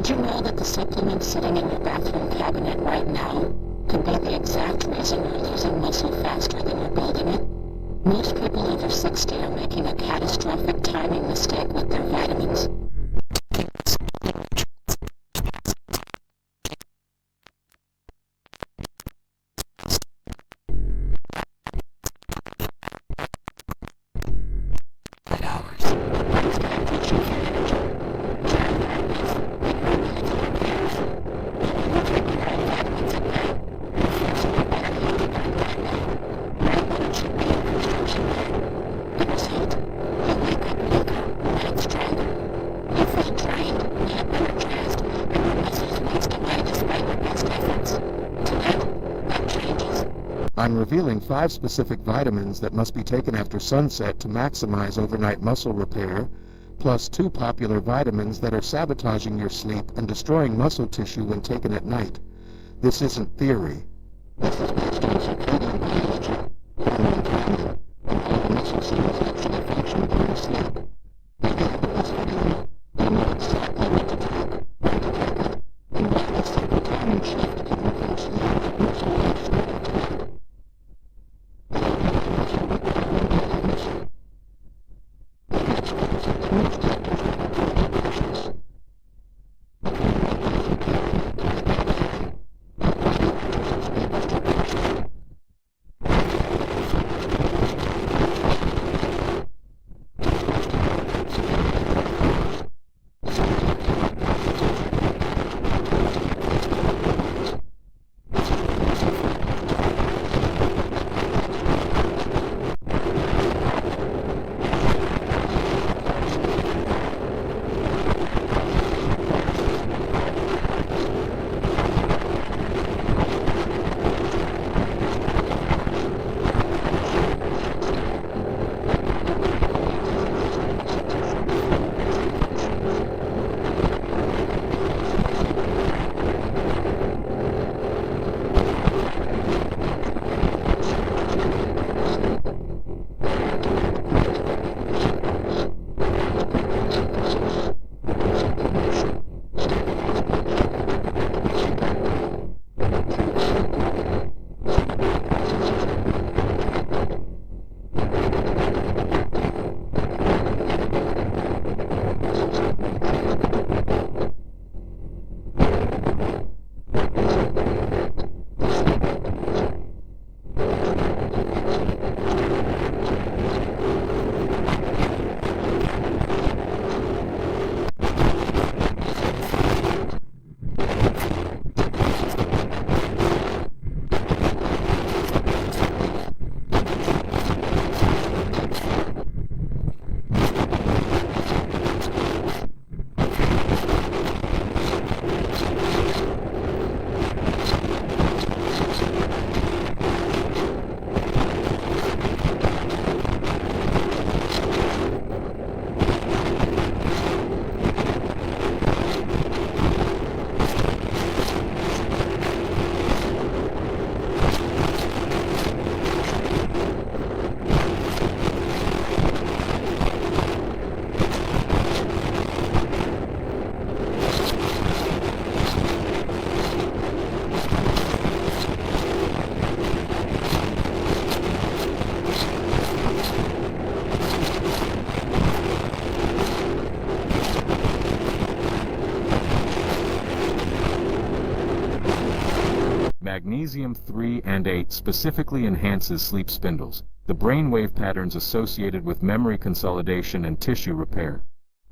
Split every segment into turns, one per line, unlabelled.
Did you know that the supplement sitting in your bathroom cabinet right now could be the exact reason you're losing muscle faster than you're building it? Most people over 60 are making a catastrophic timing mistake with their vitamins.
I'm revealing 5 specific vitamins that must be taken after sunset to maximize overnight muscle repair, plus 2 popular vitamins that are sabotaging your sleep and destroying muscle tissue when taken at night. This isn't theory. This is based on circadian biology, hormone timing, and how the muscle cells actually function during sleep. At the end of this video, you'll know exactly what to take, when to take it, and why this simple timing shift can reverse a lot of muscle loss over time.
Magnesium 3 and 8 specifically enhances sleep spindles, the brainwave patterns associated with memory consolidation and tissue repair.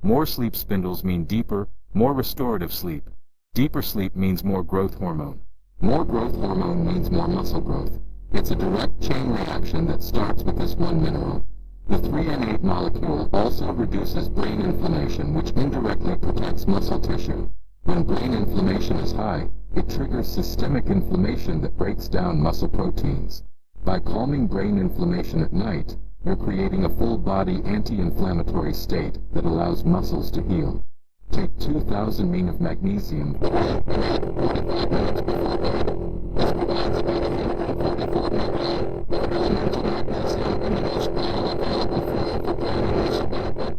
More sleep spindles mean deeper, more restorative sleep. Deeper sleep means more growth hormone. More growth hormone means more muscle growth. It's a direct chain reaction that starts with this one mineral. The threonate molecule also reduces brain inflammation, which indirectly protects muscle tissue. When brain inflammation is high, it triggers systemic inflammation that breaks down muscle proteins. By calming brain inflammation at night, you're creating a full-body anti-inflammatory state that allows muscles to heal. Take 2,000 mg of magnesium 45 minutes before bed. This provides about 144 mg of elemental magnesium in the most bioavailable form for brain and muscle benefit.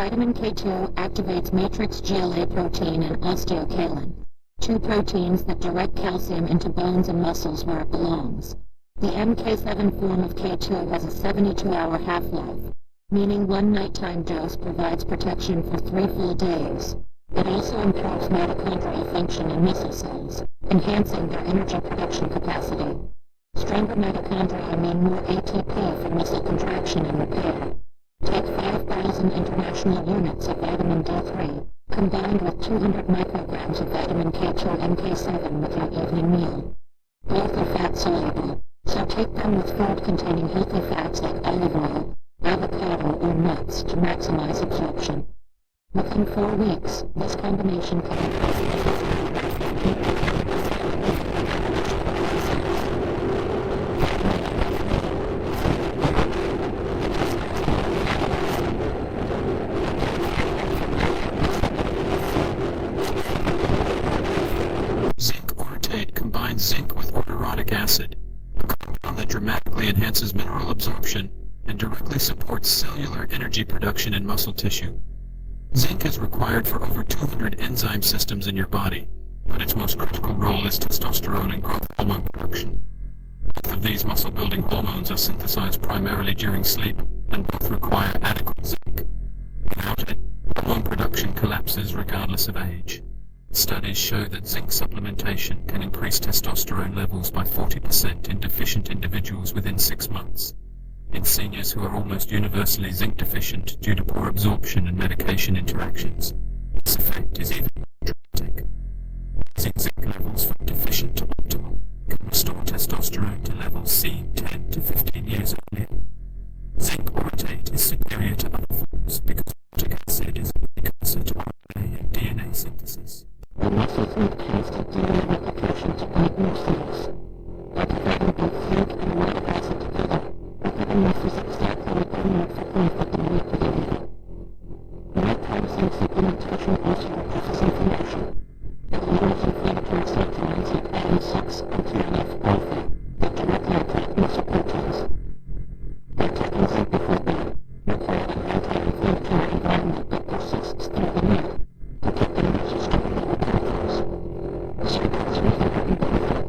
Vitamin K2 activates matrix GLA protein and osteocalin, two proteins that direct calcium into bones and muscles where it belongs. The MK7 form of K2 has a 72-hour half-life, meaning one nighttime dose provides protection for 3 full days. It also improves mitochondrial function in muscle cells, enhancing their energy production capacity. Stronger mitochondria mean more ATP for muscle contraction and repair. Take 5,000 international units of vitamin D3, combined with 200 micrograms of vitamin K2 MK7 with your evening meal. Both are fat-soluble, so take them with food containing healthy fats like olive oil, avocado, or nuts to maximize absorption. Within 4 weeks, this combination can
Zinc orotate combines zinc with orotic acid, a compound that dramatically enhances mineral absorption and directly supports cellular energy production in muscle tissue. Zinc is required for over 200 enzyme systems in your body, but its most critical role is testosterone and growth hormone production. Both of these muscle-building hormones are synthesized primarily during sleep, and both require adequate zinc. Without it, hormone production collapses regardless of age. Studies show that zinc supplementation can increase testosterone levels by 40% in deficient individuals within 6 months. In seniors who are almost universally zinc deficient due to poor absorption and medication interactions, this effect is even more dramatic. Raising zinc levels from deficient to optimal can restore testosterone to levels seen 10 to 15 years earlier. Zinc orotate is superior to other forms because orotic acid is a precursor to RNA and DNA synthesis.
The muscles need constant DNA replication to make new cells. By providing both zinc and uric acid together, we're giving muscles exactly what they need for conflict and reproduction. Nighttime zinc supplementation also reduces inflammation. It lowers inflammatory cytokines like IL-6 and TNF-alpha that directly attack muscle proteins. By taking zinc before bed, you create an anti-inflammatory environment that persists through the night, protecting muscle strength and repairs. Zinc has an important benefit.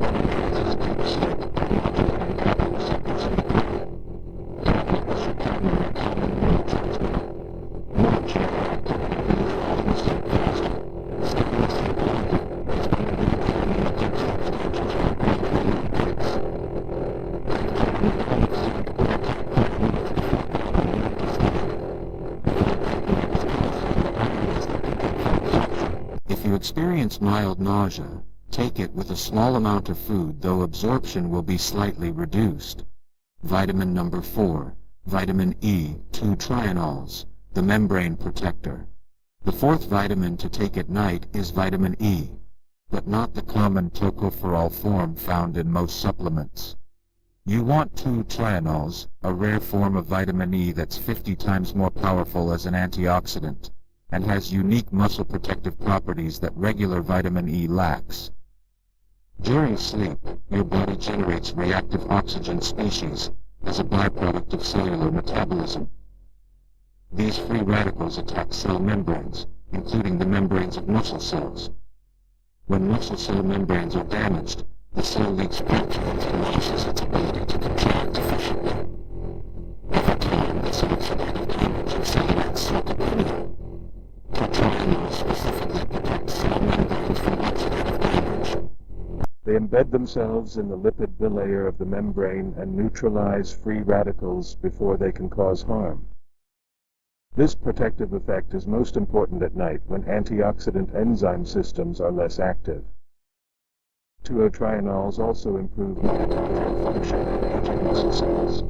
It enhances deep sleep by modulating GABA receptors in the brain. It enables circadian neurotransmitter. More GI activity means falling asleep faster. Staying asleep longer is better than declining the deep sleep stages by breaking breaks. By taking enough zinc orotate proteins to feed the immunity system,
If you experience mild nausea, take it with a small amount of food, though absorption will be slightly reduced. Vitamin number 4, vitamin E, 2 trienols, the membrane protector. The fourth vitamin to take at night is vitamin E, but not the common tocopherol form found in most supplements. You want 2 trienols, a rare form of vitamin E that's 50 times more powerful as an antioxidant, and has unique muscle protective properties that regular vitamin E lacks. During sleep, your body generates reactive oxygen species as a byproduct of cellular metabolism. These free radicals attack cell membranes, including the membranes of muscle cells. When muscle cell membranes are damaged, the cell leaks proteins and loses its ability to contract efficiently. Over time, this oxidative damage accelerates sarcopenia. Tocotrienols specifically protect cell membranes from oxidative damage. They embed themselves in the lipid bilayer of the membrane and neutralize free radicals before they can cause harm. This protective effect is most important at night when antioxidant enzyme systems are less active. Tocotrienols also improve mitochondrial function in aging muscle cells.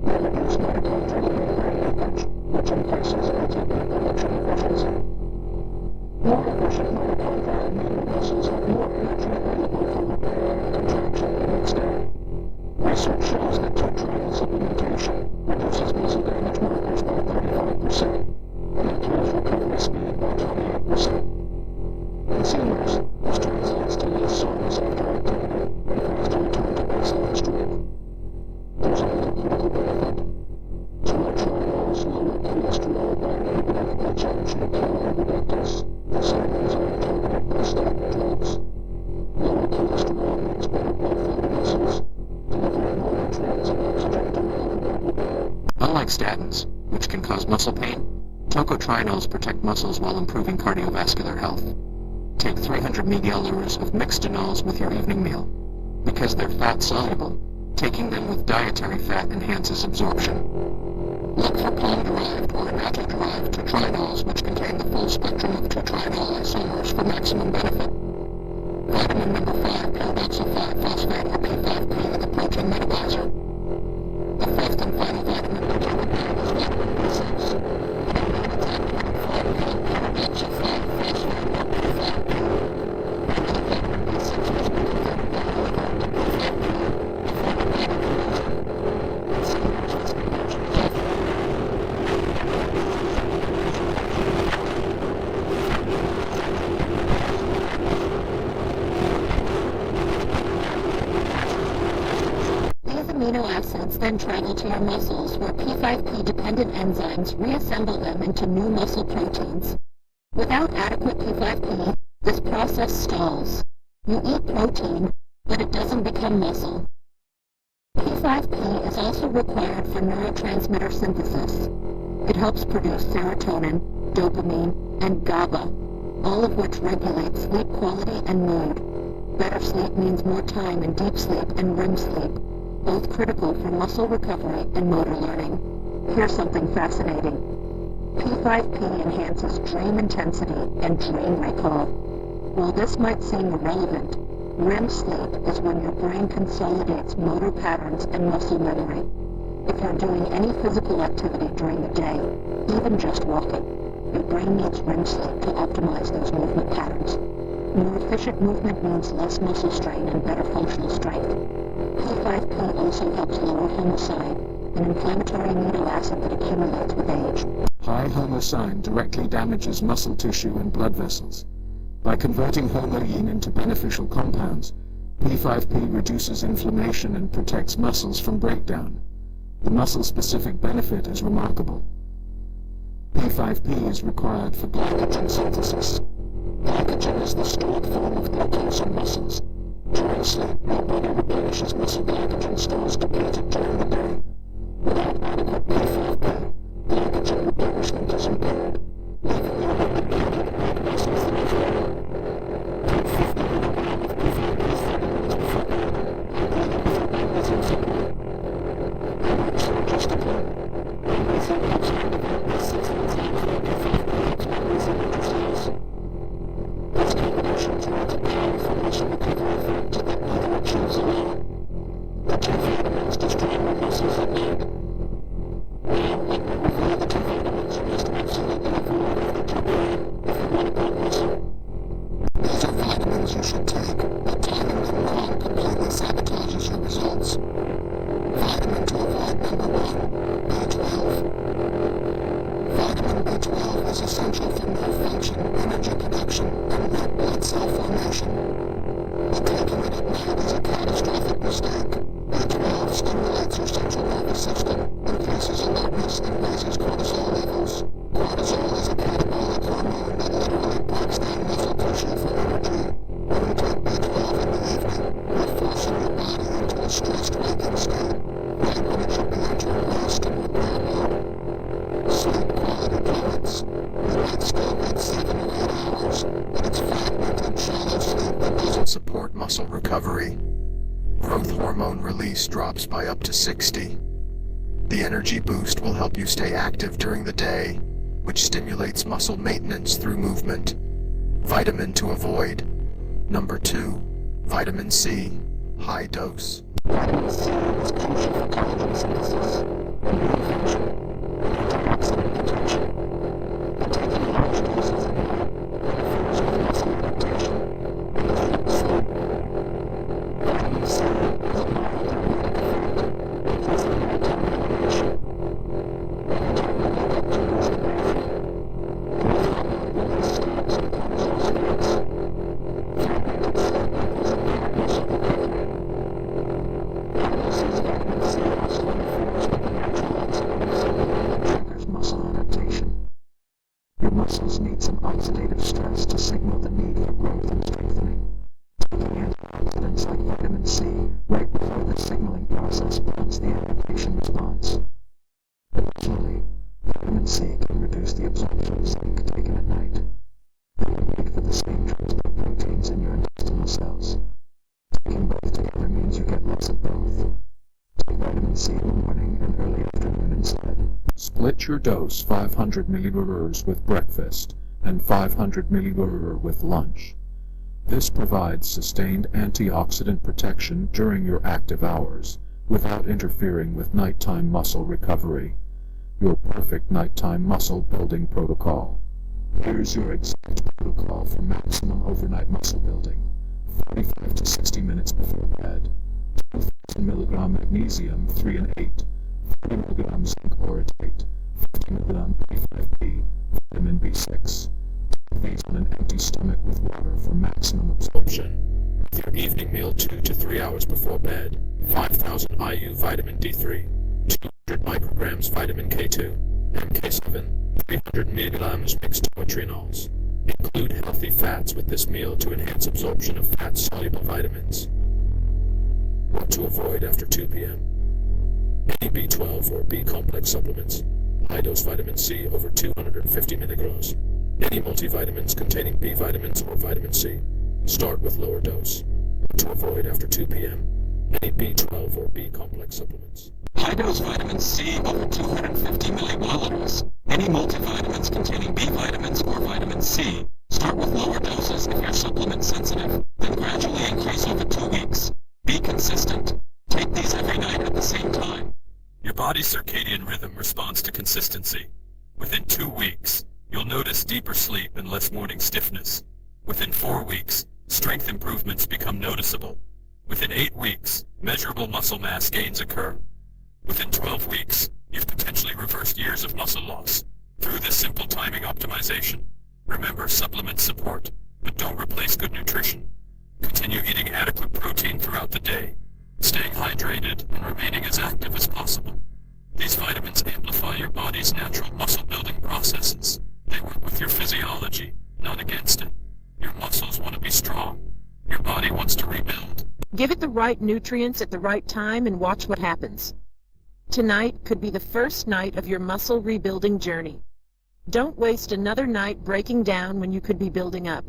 They reduce mitochondrial membrane leakage, which increases ATP production efficiency. More efficient mitochondria mean muscles have more energy available for repair and contraction the next day. Research shows that tocotrienol supplementation reduces muscle damage markers by 35% and improves recovery speed by 28%. In seniors, this translates to less soreness after activity and faster return to baseline strength. There's another critical benefit. Tocotrienols lower cholesterol by statins, which can cause muscle pain. Tocotrienols protect muscles while improving cardiovascular health. Take 300 milliliters of mixed stenols with your evening meal. Because they're fat-soluble, taking them with dietary fat enhances absorption. Look for palm-derived or natto-derived tocotrienols, which contain the full spectrum of tocotrienol isomers for maximum benefit. Vitamin number 5, paradoxal 5-phosphate or P5P, the protein metabolizer. The fifth and final vitamin vitamin B is vitamin B6. Paradoxal 5-phosphate or P5P. Vitamin B6 was converted by P5P. Amino acids then travel to your muscles, where P5P-dependent enzymes reassemble them into new muscle proteins. Without adequate P5P, this process stalls. You eat protein, but it doesn't become muscle. P5P is also required for neurotransmitter synthesis. It helps produce serotonin, dopamine, and GABA, all of which regulate sleep quality and mood. Better sleep means more time in deep sleep and REM sleep, both critical for muscle recovery and motor learning. Here's something fascinating. P5P enhances dream intensity and dream recall. While this might seem irrelevant, REM sleep is when your brain consolidates motor patterns and muscle memory. If you're doing any physical activity during the day, even just walking, your brain needs REM sleep to optimize those movement patterns. More efficient movement means less muscle strain and better functional strength. P5P also helps lower homocyanin, an inflammatory amino acid that accumulates with age. High homocyanin directly damages muscle tissue and blood vessels. By converting homoyine into beneficial compounds, P5P reduces inflammation and protects muscles from breakdown. The muscle-specific benefit is remarkable. P5P is required for glycogen synthesis. Glycogen is the stored form of glucose in muscles. During sleep, your body replenishes muscle glycogen stores depleted during the day. Without adequate P5P, glycogen replenishment is impaired, leaving your body depleted and muscle threonate. Take 50 mg of P5P threonate before bed, and breathe with infinity. It works synergistically. Breathing helps activate B6 enzymes when P5P helps magnesium reduce. This combination provides a powerful muscle recovery effect that neither achieves alone. The two vitamins destroy more muscles at night. Now, let me reveal the two vitamins you must absolutely avoid if they're too big if you want to build muscle. These are vitamins you should take, but timing them wrong completely sabotages your results. Vitamin to avoid number 1, B12. Vitamin B12 is essential for nerve function, energy production, and red blood cell formation. But taking it at night is a catastrophic mistake. B12 stimulates your central nervous system, increases alertness, and raises cortisol levels. Cortisol is a catabolic hormone that literally breaks down muscle tissue for energy. When you take B12 in the evening, you're forcing your body into a stressed waking state, right when it should be entering rest and repair mode. Sleep quality plummets. You might still get 7 or 8 hours, but it's fragmented, shallow sleep that doesn't support muscle recovery. Growth hormone release drops by up to 60. The energy boost will help you stay active during the day, which stimulates muscle maintenance through movement. Vitamin to avoid. Number 2, vitamin C, high dose. Vitamin C is crucial for collagen synthesis, immune function, and antioxidant potential. But taking large doses at night interferes with muscle adaptation and affects sleep. Vitamin C has a mild therapeutic effect, increasing melatonin production. Melatonin regulates breathing. Growth hormone release stops when cortisol spikes. Fragmented sleep equals impaired muscle recovery. Vitamin C also interferes with the natural oxidation and triggers muscle adaptation. Your muscles need some oxidative stress to signal the need for growth and strengthening. Taking antioxidants like vitamin C right before the signaling process blocks the adaptation response. The muscle
Eat your dose 500 milliliters with breakfast and 500 milliliters with lunch. This provides sustained antioxidant protection during your active hours, without interfering with nighttime muscle recovery. Your perfect nighttime muscle building protocol. Here's your exact protocol for maximum overnight muscle building. 45 to 60 minutes before bed. 2,000 mg magnesium, threonate. 30 mg zinc orotate. 50 mg B5B, vitamin B6. Take these on an empty stomach with water for maximum absorption. With your evening meal 2 to 3 hours before bed, 5,000 IU vitamin D3, 200 micrograms vitamin K2, MK7, 300 mg mixed tocotrienols. Include healthy fats with this meal to enhance absorption of fat-soluble vitamins. What to avoid after 2 p.m. Any B12 or B-complex supplements. High-dose vitamin C over 250 milligrams. Any multivitamins containing B vitamins or vitamin C. Start with lower dose. What to avoid after 2 p.m. Any B12 or B-complex supplements.
High-dose vitamin C over 250 milliliters. Any multivitamins containing B vitamins or vitamin C. Start with lower doses if you're supplement sensitive, then gradually increase over 2 weeks. Be consistent. Take these every night at the same time.
Your body's circadian rhythm responds to consistency. Within 2 weeks, you'll notice deeper sleep and less morning stiffness. Within 4 weeks, strength improvements become noticeable. Within 8 weeks, measurable muscle mass gains occur. Within 12 weeks, you've potentially reversed years of muscle loss through this simple timing optimization. Remember, supplements support, but don't replace good nutrition. Continue eating adequate protein throughout the day, staying hydrated and remaining as active as possible. These vitamins amplify your body's natural muscle-building processes. They work with your physiology, not against it. Your muscles want to be strong. Your body wants to rebuild.
Give it the right nutrients at the right time and watch what happens. Tonight could be the first night of your muscle rebuilding journey. Don't waste another night breaking down when you could be building up.